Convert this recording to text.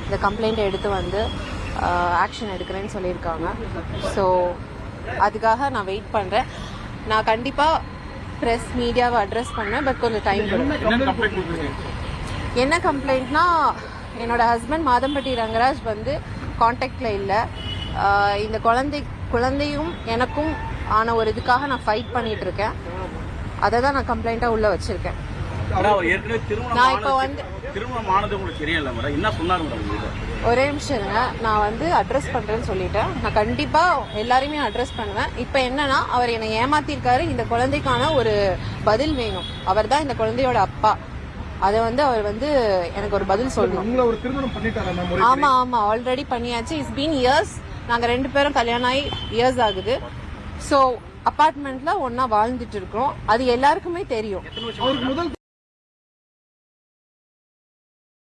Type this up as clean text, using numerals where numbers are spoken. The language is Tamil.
இந்த கம்ப்ளைண்ட்டை எடுத்து வந்து ஆக்ஷன் எடுக்கிறேன்னு சொல்லியிருக்காங்க. ஸோ அதுக்காக நான் வெயிட் பண்ணுறேன். நான் கண்டிப்பாக ப்ரெஸ் மீடியாவை அட்ரஸ் பண்ணேன். பட் கொஞ்சம் டைம் கொடுக்கும். என்ன கம்ப்ளைண்ட்னா, என்னோட ஹஸ்பண்ட் மாதம்பட்டி ரங்கராஜ் வந்து காண்டாக்டில் இல்லை. இந்த குழந்தையும் எனக்கும் ஆன ஒரு இதுக்காக நான் ஃபைட் பண்ணிட்டு இருக்கேன். அதை தான் நான் கம்ப்ளைண்ட்டாக உள்ள வச்சிருக்கேன். நான் இப்போ வந்து ஒரே நிமிஷம் இருங்க, நான் வந்து அட்ரஸ் பண்ணுறேன்னு சொல்லிட்டேன். நான் கண்டிப்பாக எல்லாரையுமே அட்ரஸ் பண்ணுவேன். இப்போ என்னன்னா, அவர் என்னை ஏமாத்திருக்காரு. இந்த குழந்தைக்கான ஒரு பதில் வேணும். அவர் தான் இந்த குழந்தையோட அப்பா. அதை வந்து அவர் வந்து எனக்கு ஒரு பதில் சொல்லணும். ஆமா ஆமா, ஆல்ரெடி பண்ணியாச்சு. It's been years. நாங்க 2 பேரும் கல்யாணம் ஆகி இயர்ஸ் ஆகுது. ஸோ அபார்ட்மெண்ட்ல ஒன்னா வாழ்ந்துட்டு இருக்கோம். அது எல்லாருக்குமே தெரியும்.